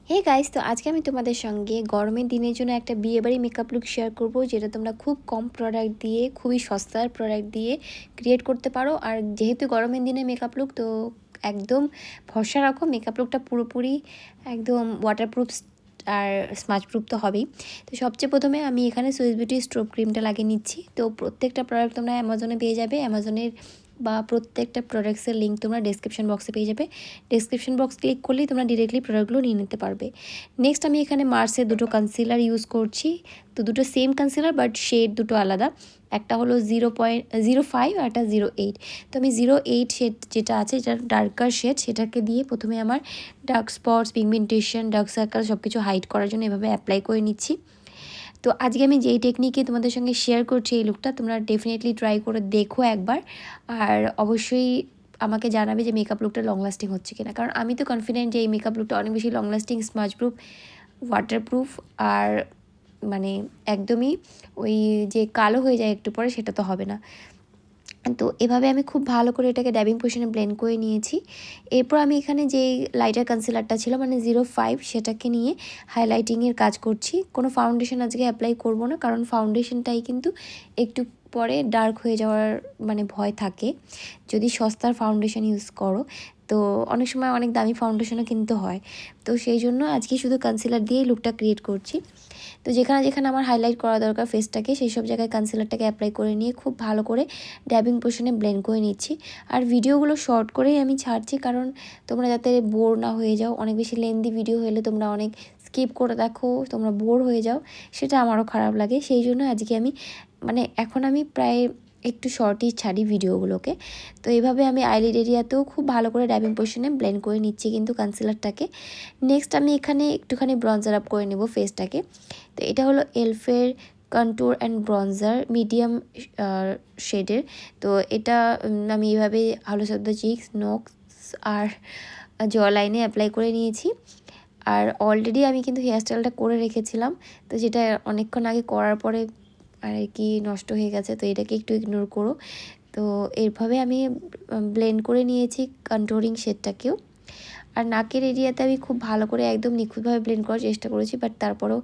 Hey guys, তো আজকে আমি তোমাদের সঙ্গে গরমের দিনের জন্য একটা বিয়েবাড়ি মেকআপ লুক শেয়ার করব, যেটা তোমরা খুব কম প্রোডাক্ট দিয়ে, খুবই সস্তার প্রোডাক্ট দিয়ে ক্রিয়েট করতে পারো। আর যেহেতু গরমের দিনে মেকআপ লুক, তো একদম ভরসা রাখো, মেকআপ লুকটা পুরোপুরি একদম ওয়াটারপ্রুফ আর স্মাজপ্রুফ তো হবেই। তো সবচেয়ে প্রথমে আমি এখানে সুইস বিউটি স্ট্রোব ক্রিমটা লাগিয়ে নিচ্ছি। তো প্রত্যেকটা প্রোডাক্ট তোমরা অ্যামাজনে পেয়ে যাবে, অ্যামাজনের বা প্রত্যেকটা প্রোডাক্টসের লিঙ্ক তোমরা ডেসক্রিপশন বক্সে পেয়ে যাবে। ডেসক্রিপশন বক্স ক্লিক করলেই তোমরা ডিরেক্টলি প্রোডাক্টগুলো নিয়ে নিতে পারবে। নেক্সট আমি এখানে মার্সের দুটো কনসিলার ইউজ করছি। তো দুটো সেম কনসিলার বাট শেড দুটো আলাদা, একটা হলো 0.05 আর একটা 0.8। তো আমি 0.8 শেড যেটা আছে, যেটা ডার্কার শেড, সেটাকে দিয়ে প্রথমে আমার dark spots, pigmentation, dark circle সব কিছু হাইড করার জন্য এভাবে অ্যাপ্লাই করে নিচ্ছি। তো আজকে আমি যেই টেকনিকে তোমাদের সঙ্গে শেয়ার করছি, এই লুকটা তোমরা ডেফিনেটলি ট্রাই করে দেখো একবার। আর অবশ্যই আমাকে জানাবে যে মেকআপ লুকটা লং লাস্টিং হচ্ছে কিনা, কারণ আমি তো কনফিডেন্ট যে এই মেকআপ লুকটা অনেক বেশি লং লাস্টিং, স্মাজপ্রুফ, ওয়াটারপ্রুফ আর মানে একদমই ওই যে কালো হয়ে যায় একটু পরে, সেটা তো হবে না। তো এভাবে আমি খুব ভালো করে এটাকে ড্যাবিং পোশনে ব্লেন্ড করে নিয়েছি। এরপর আমি এখানে যেই লাইটার কনসিলারটা ছিল মানে 0.5, সেটাকে নিয়ে হাইলাইটিংয়ের কাজ করছি। কোনো ফাউন্ডেশন আজকে অ্যাপ্লাই করব না, কারণ ফাউন্ডেশনটাই কিন্তু একটু পরে ডার্ক হয়ে যাওয়ার মানে ভয় থাকে যদি সস্তার ফাউন্ডেশন ইউজ করো। তো অনেক সময় অনেক দামি ফাউন্ডেশনও কিনতে হয়। তো সেই জন্য আজকে শুধু কনসিলার দিয়েই লুকটা ক্রিয়েট করছি। তো যেখানে যেখানে আমার হাইলাইট করা দরকার ফেসটাকে, সেই সব জায়গায় কনসিলারটাকে অ্যাপ্লাই করে নিয়ে খুব ভালো করে ড্যাবিং পোশনে ব্লেন্ড করে নিচ্ছি। আর ভিডিওগুলো শর্ট করেই আমি ছাড়ছি, কারণ তোমরা যাতে বোর না হয়ে যাও। অনেক বেশি লেন্দি ভিডিও হলে তোমরা অনেক স্কিপ করে দেখো, তোমরা বোর হয়ে যাও, সেটা আমারও খারাপ লাগে। সেই জন্য আজকে আমি এখন আমি প্রায় একটু শর্টই ছাড়ি ভিডিওগুলোকে। তো এইভাবে আমি আইলিড এরিয়াতেও খুব ভালো করে ড্যাবিং পোশনে ব্লেন্ড করে নিচ্ছি কিন্তু কনসিলারটাকে। নেক্সট আমি এখানে একটুখানি ব্রঞ্জার আপ করে নেব ফেসটাকে। তো এটা হলো এলফের কন্ট্যুর অ্যান্ড ব্রঞ্জার মিডিয়াম শেডের। তো এটা আমি এইভাবে আলো সাদ্দ চিক্স, নোকস আর জ লাইনে অ্যাপ্লাই করে নিয়েছি। আর অলরেডি আমি কিন্তু হেয়ারস্টাইলটা করে রেখেছিলাম, তো যেটা অনেকক্ষণ আগে করার পরে আর কি নষ্ট হয়ে গেছে, তো এটাকে একটু ইগনোর করো। তো এইভাবে আমি ব্লেন্ড করে নিয়েছি কন্ট্যুরিং শেডটাকেও। আর নাকের এরিয়াতে আমি খুব ভালো করে একদম নিখুঁতভাবে ব্লেন্ড করার চেষ্টা করেছি, বাট তারপরেও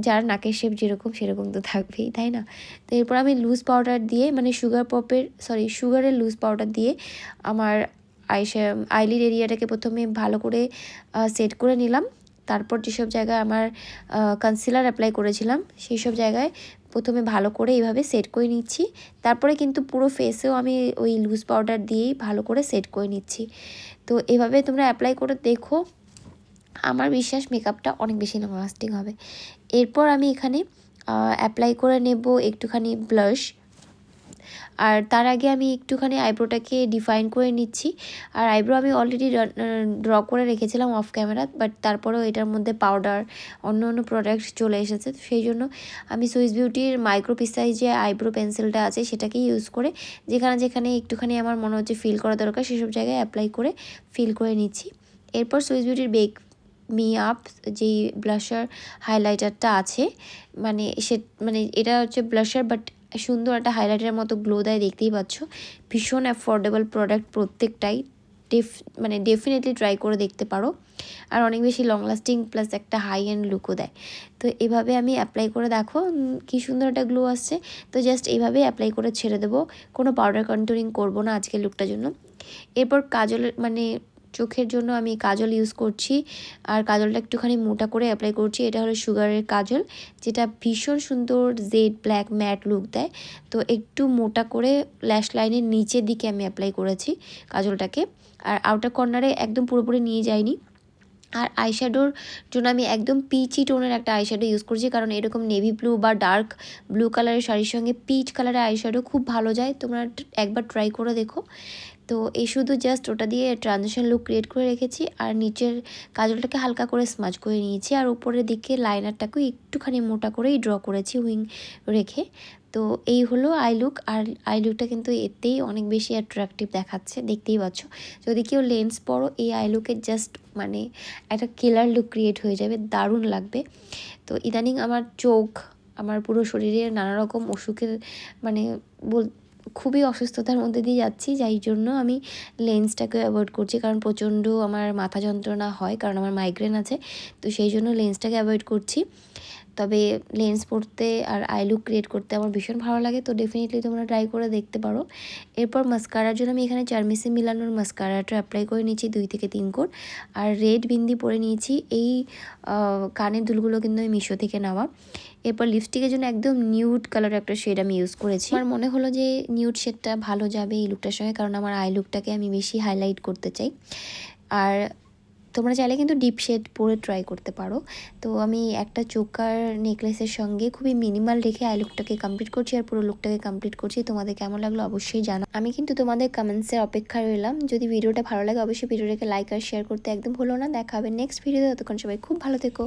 যার নাকের শেপ যেরকম সেরকম তো থাকবেই, তাই না? তো এরপর আমি লুজ পাউডার দিয়ে মানে সুগারের লুজ পাউডার দিয়ে আমার আইলিড এরিয়াটাকে প্রথমে ভালো করে সেট করে নিলাম। তারপর যেসব জায়গায় আমার কনসিলার অ্যাপ্লাই করেছিলাম সেই সব জায়গায় প্রথমে ভালো করে এইভাবে সেট করে নিচ্ছি। তারপরে কিন্তু পুরো ফেসেও আমি ওই লুজ পাউডার দিয়েই ভালো করে সেট করে নিচ্ছি। তো এভাবে তোমরা অ্যাপ্লাই করে দেখো, আমার বিশ্বাস মেকআপটা অনেক বেশি লং লাস্টিং হবে। এরপর আমি এখানে অ্যাপ্লাই করে নেব একটুখানি ব্লাশ। আর তার আগে আমি একটুখানি আইব্রোটাকে ডিফাইন করে নিচ্ছি। আর আইব্রো আমি অলরেডি ড্র করে রেখেছিলাম অফ ক্যামেরা, বাট তারপরেও এটার মধ্যে পাউডার, অন্য অন্য প্রোডাক্ট চলে এসেছে। তো সেই জন্য আমি সুইস বিউটির মাইক্রো পিসাইজ যে আইব্রো পেন্সিলটা আছে সেটাকেই ইউজ করে যেখানে যেখানে একটুখানি আমার মনে হচ্ছে ফিল করা দরকার সেসব জায়গায় অ্যাপ্লাই করে ফিল করে নিচ্ছি। এরপর সুইস বিউটির বেক মি আপ যেই ব্লাশার হাইলাইটারটা আছে, মানে এটা হচ্ছে ব্লাশার বাট সুন্দর একটা হাইলাইটারের মতো গ্লো দেয়, দেখতেই পাচ্ছ। ভীষণ অ্যাফোর্ডেবল প্রোডাক্ট প্রত্যেকটাই, ডেফিনেটলি ট্রাই করে দেখতে পারো। আর অনেক বেশি লং লাস্টিং প্লাস একটা হাই এন্ড লুকও দেয়। তো এভাবে আমি অ্যাপ্লাই করে দেখো কি সুন্দর একটা গ্লো আসছে। তো জাস্ট এইভাবে অ্যাপ্লাই করে ছেড়ে দেবো, কোনো পাউডার কন্ট্যুরিং করবো না আজকের লুকটার জন্য। এরপর কাজলের চোখের জন্য আমি কাজল ইউজ করছি। আর কাজলটা একটুখানি মোটা করে অ্যাপ্লাই করছি। এটা হলো সুগারের কাজল, যেটা ভীষণ সুন্দর জেড ব্ল্যাক ম্যাট লুক দেয়। তো একটু মোটা করে ল্যাশ লাইনের নিচের দিকে আমি অ্যাপ্লাই করেছি কাজলটাকে, আর আউটার কর্নারে একদম পুরোপুরি নিয়ে যাইনি। আর আইশ্যাডোর জন্য আমি একদম পিচি টোনের একটা আইশ্যাডো ইউজ করছি, কারণ এরকম নেভি ব্লু বা ডার্ক ব্লু কালারের শাড়ির সঙ্গে পিচ কালারের আইশ্যাডো খুব ভালো যায়। তোমরা একবার ট্রাই করে দেখো। তো এই শুধু জাস্ট ওটা দিয়ে ট্রানজিশন লুক ক্রিয়েট করে রেখেছি। আর নিচের কাজলটাকে হালকা করে স্মাজ করে নিয়েছি, আর উপরের দিকে লাইনারটাকেও একটুখানি মোটা করেই ড্র করেছি উইং রেখে। তো এই হলো আই লুক। আর আই লুকটা কিন্তু এতেই অনেক বেশি অ্যাট্রাকটিভ দেখাচ্ছে, দেখতেই পাচ্ছ। যদি কেউ লেন্স পরো এই আই লুকের জাস্ট একটা কিলার লুক ক্রিয়েট হয়ে যাবে, দারুণ লাগবে। তো ইদানিং আমার চোখ, আমার পুরো শরীরে নানা রকম অসুখের খুবই অসুস্থতার মধ্যে দিয়ে যাচ্ছি, যাই জন্য আমি লেন্সটাকে অ্যাভয়েড করছি, কারণ প্রচণ্ড আমার মাথা যন্ত্রণা হয়, কারণ আমার মাইগ্রেন আছে। তো সেই জন্য লেন্সটাকে অ্যাভয়েড করছি। তবে লেন্স পরতে আর আই লুক ক্রিয়েট করতে আমার ভীষণ ভালো লাগে, তো ডেফিনেটলি তোমরা ট্রাই করে দেখতে পারো। এরপর মাস্কারার জন্য আমি এখানে চারমিসে মিলানোর মাস্কারাটা অ্যাপ্লাই করে নিয়েছি 2 থেকে 3 কোট, আর রেড বিন্দি পরে নিয়েছি। এই কানের দুলগুলো কিন্তু আমি মিশো থেকে নেওয়া। এরপর লিপস্টিকের জন্য একদম নিউড কালার একটা শেড আমি ইউজ করেছি। আমার মনে হলো যে নিউড শেডটা ভালো যাবে এই লুকটার সঙ্গে, কারণ আমার আই লুকটাকে আমি বেশি হাইলাইট করতে চাই। আর তোমরা চাইলে কিন্তু ডিপ শেড পরে ট্রাই করতে পারো। তো আমি একটা চোকার নেকলেসের সঙ্গে খুবই মিনিমাল রেখে আই লুকটাকে কমপ্লিট করছি, আর পুরো লুকটাকে কমপ্লিট করছি। তোমাদের কেমন লাগলো অবশ্যই জানো। আমি কিন্তু তোমাদের কমেন্টসের অপেক্ষায় রইলাম। যদি ভিডিওটা ভালো লাগে অবশ্যই ভিডিওটাকে লাইক আর শেয়ার করতে একদম ভুলো না। দেখা হবে নেক্সট ভিডিওতে, ততক্ষণ সবাই খুব ভালো থেকো।